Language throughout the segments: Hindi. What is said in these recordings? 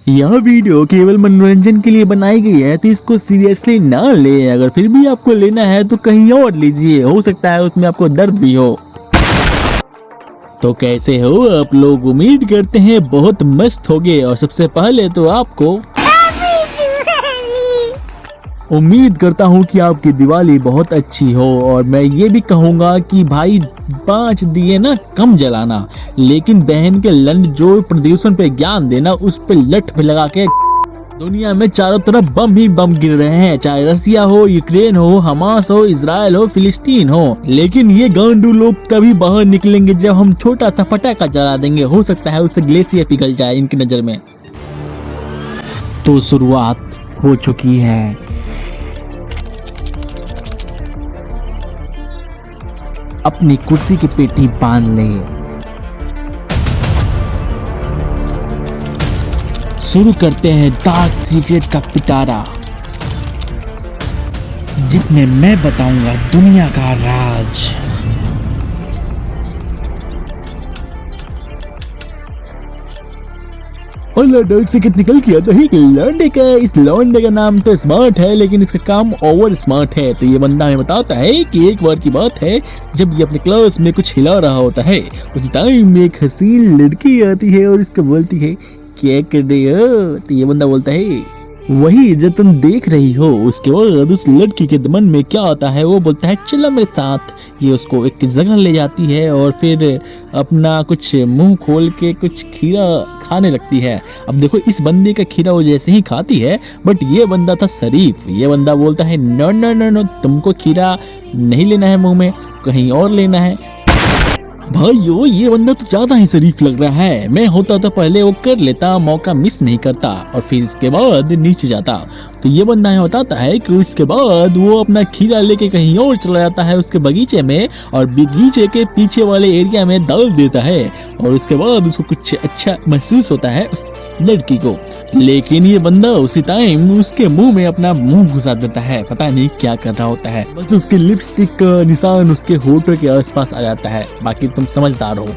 यह वीडियो केवल मनोरंजन के लिए बनाई गई है, तो इसको सीरियसली ना ले। अगर फिर भी आपको लेना है तो कहीं और लीजिए, हो सकता है उसमें आपको दर्द भी हो। तो कैसे हो आप लोग? उम्मीद करते हैं बहुत मस्त होगे। और सबसे पहले तो आपको उम्मीद करता हूँ कि आपकी दिवाली बहुत अच्छी हो। और मैं ये भी कहूँगा कि भाई 5 दिए ना कम जलाना, लेकिन बहन के लंड जो प्रदूषण पे ज्ञान देना, उस पे लठ पे लगा के। दुनिया में चारों तरफ बम ही बम गिर रहे हैं, चाहे रसिया हो, यूक्रेन हो, हमास हो, इजराइल हो, फिलिस्तीन हो। लेकिन ये गांडू लोग तभी बाहर निकलेंगे जब हम छोटा सा पटाखा जला देंगे। हो सकता है उससे ग्लेशियर पिघल जाए इनकी नजर में। तो शुरुआत हो चुकी है। अपनी कुर्सी की पेटी बांध ले। शुरू करते हैं डार्क सीक्रेट का पिटारा, जिसमें मैं बताऊंगा दुनिया का राज। डार्क सीक्रेट निकल किया तो एक लौंडे का। इस लौंडे का नाम तो स्मार्ट है, लेकिन इसका काम ओवर स्मार्ट है। तो ये बंदा हमें बताता है कि एक बार की बात है, जब ये अपने क्लास में कुछ हिला रहा होता है, उस टाइम में एक हसीन लड़की आती है और इसको बोलती है क्या कर रही हो। तो ये बंदा बोलता है वही जो तुम देख रही हो। उसके बाद उस लड़की के मन में क्या आता है, वो बोलता है चलो मेरे साथ। ये उसको एक जगह ले जाती है और फिर अपना कुछ मुंह खोल के कुछ खीरा खाने लगती है। अब देखो इस बंदे का खीरा वो जैसे ही खाती है, बट ये बंदा था शरीफ। ये बंदा बोलता है नो नो नो नो, तुमको खीरा नहीं लेना है मुंह में, कहीं और लेना है। भाइयों ये बंदा तो ज्यादा ही शरीफ लग रहा है। मैं होता तो पहले वो कर लेता, मौका मिस नहीं करता और फिर इसके बाद नीचे जाता। तो ये बंदा है बताता है कि उसके बाद वो अपना खीरा लेके कहीं और चला जाता है उसके बगीचे में, और बगीचे के पीछे वाले एरिया में डाल देता है। और उसके बाद उसको कुछ अच्छा महसूस होता है उस लड़की को। लेकिन ये बंदा उसी टाइम उसके मुंह में अपना मुंह घुसा देता है। पता नहीं क्या कर रहा होता है, बस उसके लिपस्टिक का निशान उसके होठों के आसपास आ जाता है। बाकी तुम समझदार हो।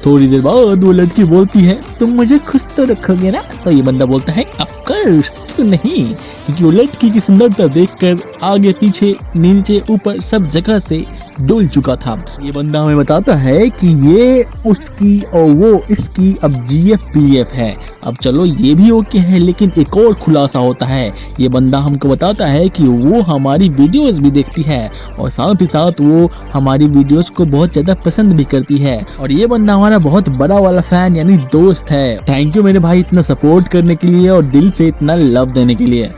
थोड़ी देर बाद वो लड़की बोलती है तुम मुझे खुश तो रखोगे ना। तो ये बंदा बोलता है ऑफ कोर्स, क्यों नहीं, क्योंकि वो लड़की की सुंदरता देखकर आगे पीछे नीचे ऊपर सब जगह से डोल चुका था। ये बंदा हमें बताता है कि ये उसकी और वो इसकी अब GF-PF है। अब चलो ये भी ओके है, लेकिन एक और खुलासा होता है। ये बंदा हमको बताता है कि वो हमारी वीडियोस भी देखती है और साथ ही साथ वो हमारी वीडियोस को बहुत ज्यादा पसंद भी करती है। और ये बंदा हमारा बहुत बड़ा वाला फैन यानी दोस्त है। थैंक यू मेरे भाई इतना सपोर्ट करने के लिए और दिल से इतना लव देने के लिए।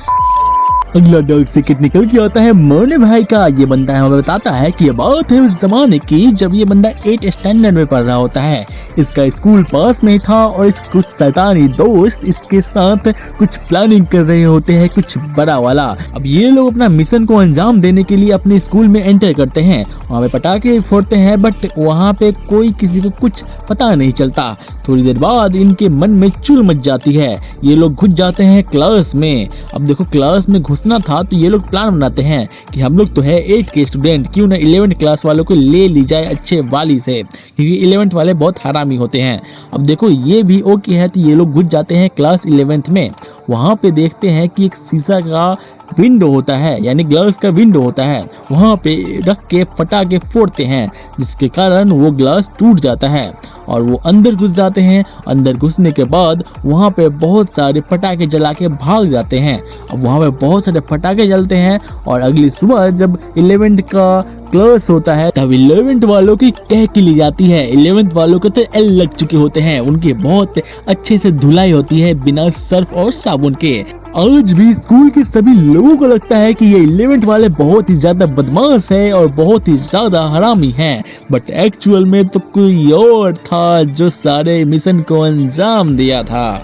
अगला डार्क सीक्रेट निकल के आता है मोने भाई का। ये बंदा हमें बताता है कि ये बात है उस जमाने की जब ये बंदा 8 स्टैंडर्ड में पढ़ रहा होता है। इसका स्कूल पास में था और इस कुछ शैतानी दोस्त इसके साथ कुछ प्लानिंग कर रहे होते हैं, कुछ बड़ा वाला। अब ये लोग अपना मिशन को अंजाम देने के लिए अपने स्कूल में एंटर करते हैं। वहाँ पे पटाखे फोड़ते हैं, बट वहाँ पे कोई किसी को कुछ पता नहीं चलता। थोड़ी देर बाद इनके मन में चुल मच जाती है। ये लोग घुस जाते हैं क्लास में। अब देखो क्लास में घुसना था तो ये लोग प्लान बनाते हैं कि हम लोग तो है 8 के स्टूडेंट, क्यों ना 11th क्लास वालों को ले ली जाए अच्छे वाली से, क्योंकि 11th वाले बहुत हरामी होते हैं। अब देखो ये भी ओके है, तो ये लोग घुस जाते हैं क्लास 11th में। वहाँ पे देखते हैं कि एक शीशा का विंडो होता है, यानी ग्लास का विंडो होता है। वहाँ पे रख के पटाखे फोड़ते हैं, जिसके कारण वो ग्लास टूट जाता है और वो अंदर घुस जाते हैं। अंदर घुसने के बाद वहाँ पे बहुत सारे पटाखे जला के भाग जाते हैं। अब वहाँ पे बहुत सारे पटाखे जलते हैं और अगली सुबह जब 11th का क्लास होता है तब 11th वालों की कह की ली जाती है। 11th वालों को तो एल लग चुके होते हैं, उनकी बहुत अच्छे से धुलाई होती है बिना सर्फ और साबुन के। आज भी स्कूल के सभी लोगों को लगता है कि ये 11th वाले बहुत ही ज्यादा बदमाश है और बहुत ही ज्यादा हरामी हैं, बट एक्चुअल में तो कोई और था जो सारे मिशन को अंजाम दिया था।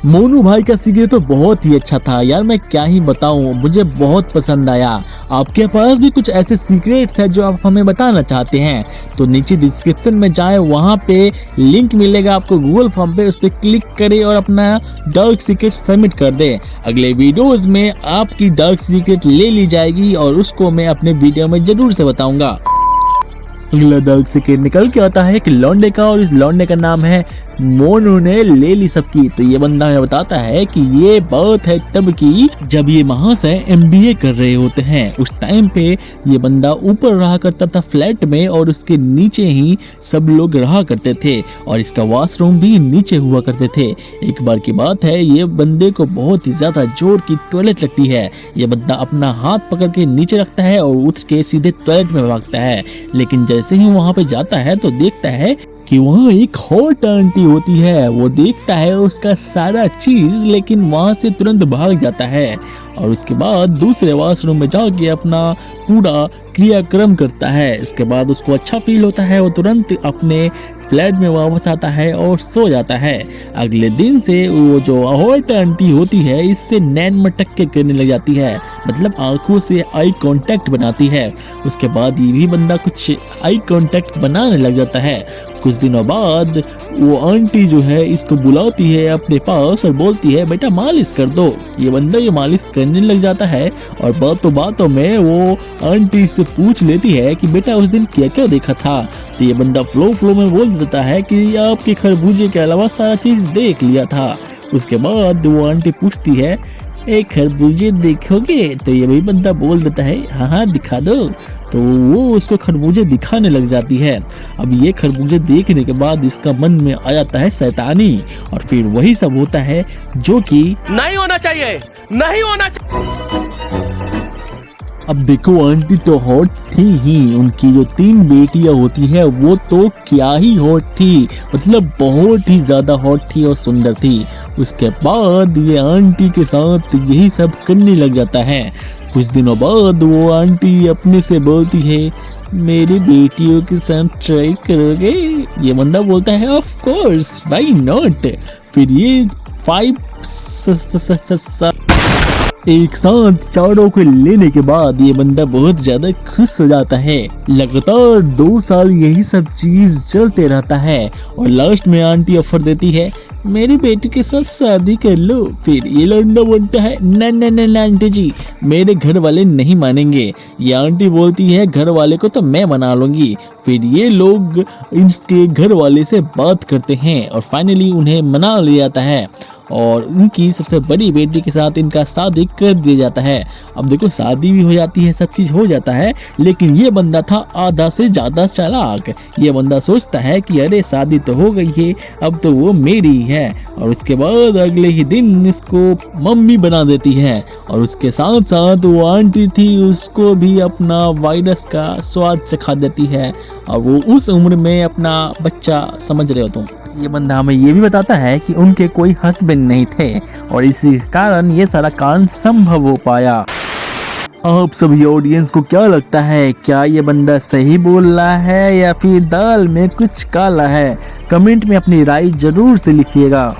मोनू भाई का सीक्रेट तो बहुत ही अच्छा था यार, मैं क्या ही बताऊं, मुझे बहुत पसंद आया। आपके पास भी कुछ ऐसे सीक्रेट्स हैं जो आप हमें बताना चाहते हैं तो नीचे डिस्क्रिप्शन में जाएं, वहां पे लिंक मिलेगा आपको गूगल फॉर्म पे, उस पर क्लिक करें और अपना डार्क सीक्रेट सबमिट कर दें। अगले वीडियोस में आपकी डार्क सीक्रेट ले ली जाएगी और उसको मैं अपने वीडियो में जरूर से बताऊंगा। अगला डार्क सीक्रेट निकल के आता है एक लौंडे का, और इस लौंडे का नाम है मोनू ने ले ली सबकी। तो ये बंदा हमें बताता है कि ये बात है तब की जब ये महाशय MBA कर रहे होते हैं। उस टाइम पे ये बंदा ऊपर रहा करता था फ्लैट में और उसके नीचे ही सब लोग रहा करते थे और इसका वॉशरूम भी नीचे हुआ करते थे। एक बार की बात है, ये बंदे को बहुत ही ज्यादा जोर की टॉयलेट लगती है। ये बंदा अपना हाथ पकड़ के नीचे रखता है और उठ के सीधे टॉयलेट में भागता है। लेकिन जैसे ही वहां पे जाता है तो देखता है कि वहाँ एक हॉट आंटी होती है। वो देखता है उसका सारा चीज, लेकिन वहां से तुरंत भाग जाता है और उसके बाद दूसरे वॉशरूम में जाके अपना पूरा क्रियाक्रम करता है। इसके बाद उसको अच्छा फील होता है, वो तुरंत अपने फ्लैट में वापस आता है और सो जाता है। अगले दिन से वो जो हॉट आंटी होती है इससे नैन मटक्के करने लग जाती है, मतलब आंखों से आई कांटेक्ट बनाती है। उसके बाद ये भी बंदा कुछ आई कांटेक्ट बनाने लग जाता है। कुछ दिनों बाद वो आंटी जो है इसको बुलाती है अपने पास और बोलती है बेटा मालिश कर दो। ये बंदा ये मालिश करने लग जाता है और बातों में वो आंटी से पूछ लेती है कि बेटा उस दिन क्या क्या देखा था। तो ये बंदा फ्लो में बोल देता है कि आपके खरबूजे के अलावा सारा चीज देख लिया था। उसके बाद वो आंटी पूछती है एक खरबूजे देखोगे? तो ये भी बंदा बोल देता है हाँ हाँ दिखा दो। तो वो उसको खरबूजे दिखाने लग जाती है। अब ये खरबूजे देखने के बाद इसका मन में आ जाता है शैतानी और फिर वही सब होता है जो कि नहीं होना चाहिए, नहीं होना चाहिए। अब देखो आंटी तो हॉट थी ही, उनकी जो 3 बेटियां होती है वो तो क्या ही हॉट थी, मतलब बहुत ही ज्यादा हॉट थी और सुंदर थी। उसके बाद ये आंटी के साथ यही सब करने लग जाता है। कुछ दिनों बाद वो आंटी अपने से बोलती है मेरी बेटियों के साथ ट्राई करोगे? ये बंदा बोलता है ऑफ कोर्स व्हाई नॉट। फिर ये 5 एक साथ चारों को लेने के बाद ये बंदा बहुत ज्यादा खुश हो जाता है। लगातार 2 साल यही सब चीज चलते रहता है और लास्ट में आंटी ऑफर देती है मेरी बेटी के साथ शादी कर लो। फिर ये लौंडा बोलता है न आंटी जी मेरे घर वाले नहीं मानेंगे। ये आंटी बोलती है घर वाले को तो मैं मना लूंगी। फिर ये लोग इसके घर वाले से बात करते हैं और फाइनली उन्हें मना लिया जाता है और उनकी सबसे बड़ी बेटी के साथ इनका शादी कर दिया जाता है। अब देखो शादी भी हो जाती है, सब चीज हो जाता है, लेकिन ये बंदा था आधा से ज्यादा चालाक। ये बंदा सोचता है कि अरे शादी तो हो गई है, अब तो वो मेरी है। और उसके बाद अगले ही दिन इसको मम्मी बना देती है और उसके साथ साथ वो आंटी थी उसको भी अपना वायरस का स्वाद चखा देती है और वो उस उम्र में अपना बच्चा समझ रहे हो तुम। ये बंदा हमें ये भी बताता है कि उनके कोई हस्बैंड नहीं थे और इसी कारण ये सारा कारण संभव हो पाया। आप सभी ऑडियंस को क्या लगता है, क्या ये बंदा सही बोल रहा है या फिर दाल में कुछ काला है? कमेंट में अपनी राय जरूर से लिखिएगा।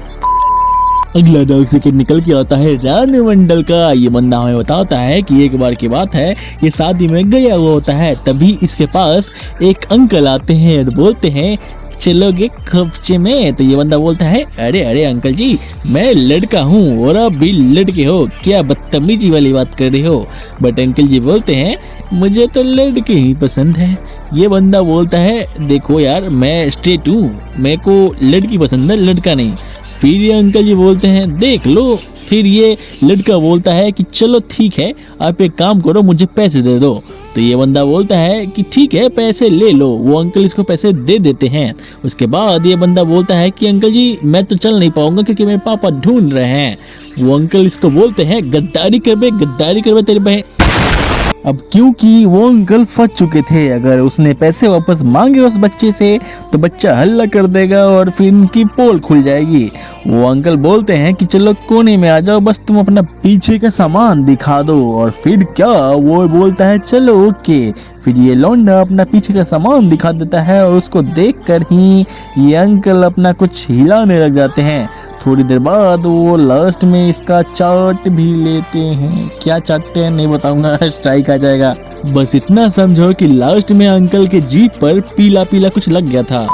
अगला डार्क सेकंड निकल के आता है रानी मंडल का। ये बंदा हमें बताता है कि एक बार की बात है, ये शादी में गया हुआ होता है, तभी इसके पास एक अंकल आते हैं और बोलते हैं चलोगे खर्चे में? तो ये बंदा बोलता है अरे अरे अंकल जी मैं लड़का हूँ और आप भी लड़के हो, क्या बदतमीजी वाली बात कर रहे हो? बट अंकल जी बोलते हैं मुझे तो लड़के ही पसंद है। ये बंदा बोलता है देखो यार मैं स्ट्रेट हूँ, मेरे को लड़की पसंद है लड़का नहीं। फिर ये अंकल जी बोलते हैं देख लो। फिर ये लड़का बोलता है कि चलो ठीक है आप एक काम करो मुझे पैसे दे दो। तो ये बंदा बोलता है कि ठीक है पैसे ले लो। वो अंकल इसको पैसे दे देते हैं। उसके बाद ये बंदा बोलता है कि अंकल जी मैं तो चल नहीं पाऊंगा क्योंकि मेरे पापा ढूंढ रहे हैं। वो अंकल इसको बोलते हैं गद्दारी कर बे तेरी बहन। अब क्योंकि वो अंकल फंस चुके थे, अगर उसने पैसे वापस मांगे उस बच्चे से तो बच्चा हल्ला कर देगा और फिर उनकी पोल खुल जाएगी। वो अंकल बोलते हैं कि चलो कोने में आ जाओ, बस तुम अपना पीछे का सामान दिखा दो। और फिर क्या वो बोलता है चलो ओके। फिर ये लौंडा अपना पीछे का सामान दिखा देता है और उसको देखकर ही ये अंकल अपना कुछ हिलाने लग जाते हैं। थोड़ी देर बाद वो लास्ट में इसका चाट भी लेते हैं। क्या चाटते हैं नहीं बताऊंगा, स्ट्राइक आ जाएगा। बस इतना समझो कि लास्ट में अंकल के जीप पर पीला पीला कुछ लग गया था।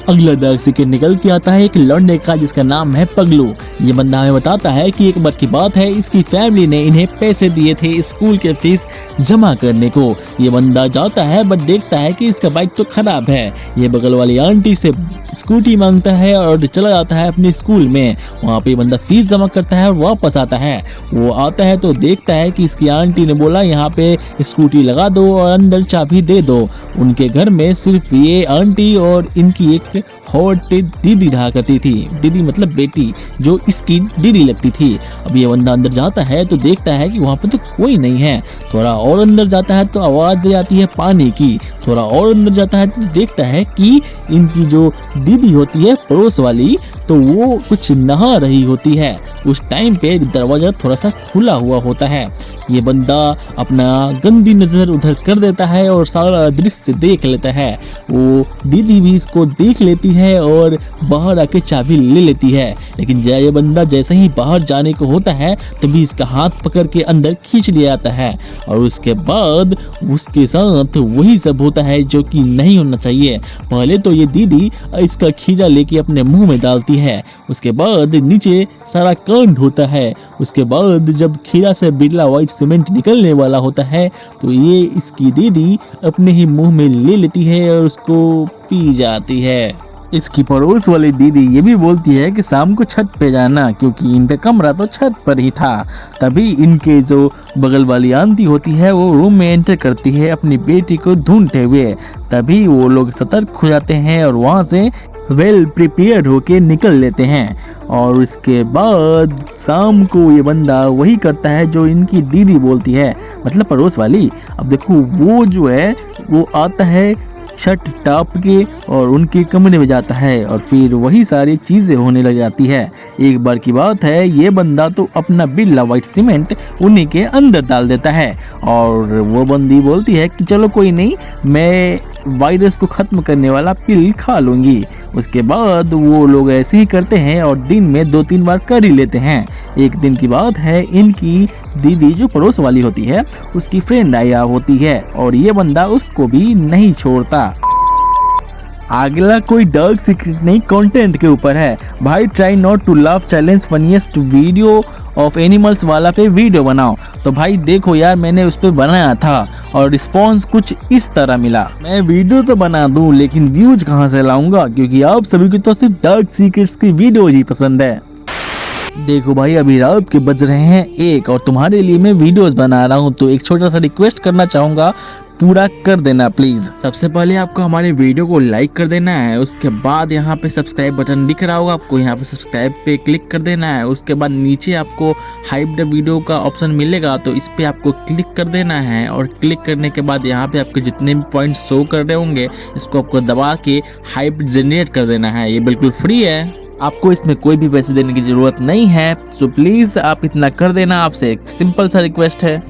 अगला डार्क सीक्रेट निकल के आता है एक लौंडे का जिसका नाम है पगलू। ये बंदा हमें बताता है कि एक बार की बात है, इसकी फैमिली ने इन्हें पैसे दिए थे स्कूल के फीस जमा करने को। ये बंदा जाता है बट देखता है कि इसका बाइक तो खराब है। ये बगल वाली आंटी से स्कूटी मांगता है और चला जाता है अपने स्कूल में। वहाँ पे बंदा फीस जमा करता है और वापस आता है। वो आता है तो देखता है कि इसकी आंटी ने बोला यहाँ पे स्कूटी लगा दो और अंदर चाबी दे दो। उनके घर में सिर्फ ये आंटी और इनकी एक हॉट दीदी रहा करती थी। दीदी मतलब बेटी, जो इसकी दीदी लगती थी। अब ये बंदा अंदर जाता है तो देखता है कि वहाँ पर तो कोई नहीं है। थोड़ा और अंदर जाता है तो आवाज़ आती है पानी की। थोड़ा और अंदर जाता है तो देखता है कि इनकी जो दीदी होती है पड़ोस वाली, तो वो कुछ नहा रही होती है। उस टाइम पे दरवाजा थोड़ा सा खुला हुआ होता है। ये बंदा अपना गंदी नज़र उधर कर देता है और सारा दृश्य देख लेता है। वो दीदी भी इसको देख लेती है और बाहर आके चाबी ले लेती है। लेकिन ये बंदा जैसे ही बाहर जाने को होता है तभी इसका हाथ पकड़ के अंदर खींच लिया जाता है और उसके बाद उसके साथ वही सब होता है जो कि नहीं होना चाहिए। पहले तो ये दीदी इसका खीरा लेके अपने मुंह में डालती है, उसके बाद नीचे सारा कांड होता है। उसके बाद जब खीरा से बिरला व्हाइट सीमेंट निकलने वाला होता है तो ये इसकी दीदी अपने ही मुंह में ले लेती है और उसको पी जाती है। इसकी पड़ोस वाली दीदी ये भी बोलती है कि शाम को छत पे जाना, क्योंकि इनका कमरा तो छत पर ही था। तभी इनके जो बगल वाली आंटी होती है वो रूम में एंटर करती है अपनी बेटी को ढूंढते हुए। तभी वो लोग सतर्क हो जाते हैं और वहाँ से वेल प्रिपेयर्ड होके निकल लेते हैं। और उसके बाद शाम को ये बंदा वही करता है जो इनकी दीदी बोलती है, मतलब पड़ोस वाली। अब देखो वो जो है वो आता है छत टाप के और उनके कमरे में जाता है और फिर वही सारी चीज़ें होने लग जाती है। एक बार की बात है, ये बंदा तो अपना बिरला व्हाइट सीमेंट उन्हीं के अंदर डाल देता है और वो बंदी बोलती है कि चलो कोई नहीं, मैं वायरस को ख़त्म करने वाला पिल खा लूँगी। उसके बाद वो लोग ऐसे ही करते हैं और दिन में 2-3 बार कर ही लेते हैं। एक दिन की बात है, इनकी दीदी जो पड़ोस वाली होती है उसकी फ्रेंड आया होती है और ये बंदा उसको भी नहीं छोड़ता। अगला कोई डार्क सीक्रेट नहीं, कंटेंट के ऊपर है भाई। Try not to laugh challenge funniest video of animals वाला पे वीडियो बनाओ। तो भाई देखो यार, मैंने उस पर बनाया था और रिस्पॉन्स कुछ इस तरह मिला। मैं वीडियो तो बना दूं लेकिन व्यूज कहां से लाऊंगा, क्योंकि आप सभी को तो सिर्फ डार्क सीक्रेट्स की वीडियो ही पसंद है। देखो भाई, अभी रात के बज रहे हैं 1 और तुम्हारे लिए मैं वीडियोस बना रहा हूँ, तो एक छोटा सा रिक्वेस्ट करना चाहूँगा, पूरा कर देना प्लीज़। सबसे पहले आपको हमारे वीडियो को लाइक कर देना है। उसके बाद यहाँ पे सब्सक्राइब बटन दिख रहा होगा आपको, यहाँ पे सब्सक्राइब पे क्लिक कर देना है। उसके बाद नीचे आपको हाइप द वीडियो का ऑप्शन मिलेगा, तो इस पर आपको क्लिक कर देना है। और क्लिक करने के बाद यहाँ पे आपके जितने भी पॉइंट शो कर रहे होंगे इसको आपको दबा के हाइप जनरेट कर देना है। ये बिल्कुल फ्री है, आपको इसमें कोई भी पैसे देने की जरूरत नहीं है। सो प्लीज आप इतना कर देना, आपसे एक सिंपल सा रिक्वेस्ट है।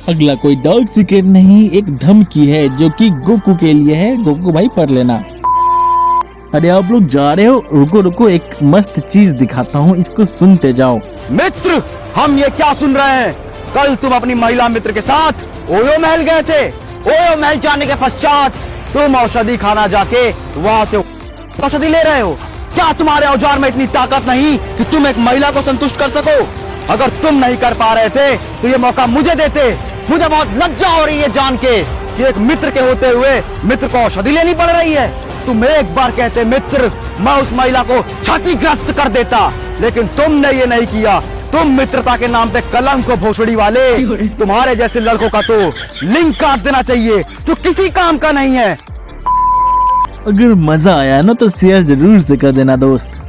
अगला कोई डार्क सीक्रेट नहीं, एक धमकी है जो कि गोकू के लिए है। गोकू भाई पढ़ लेना। अरे आप लोग जा रहे हो, रुको रुको, एक मस्त चीज दिखाता हूँ, इसको सुनते जाओ। मित्र, हम ये क्या सुन रहे हैं? कल तुम अपनी महिला मित्र के साथ ओयो महल गए थे। ओयो महल जाने के पश्चात तुम औषधि खाना जाके वहाँ से औषधि ले रहे हो। क्या तुम्हारे औजार में इतनी ताकत नहीं कि तुम एक महिला को संतुष्ट कर सको? अगर तुम नहीं कर पा रहे थे तो ये मौका मुझे देते। मुझे बहुत लज्जा हो रही है जान के कि एक मित्र के होते हुए मित्र को औषधि लेनी पड़ रही है। तुम एक बार कहते मित्र, मैं उस महिला को क्षतिग्रस्त कर देता, लेकिन तुमने ये नहीं किया। तुम मित्रता के नाम पे कलंक को भोसड़ी वाले, तुम्हारे जैसे लड़कों का तो लिंक काट देना चाहिए, जो किसी काम का नहीं है। अगर मजा आया ना तो शेयर जरूर से कर देना दोस्त।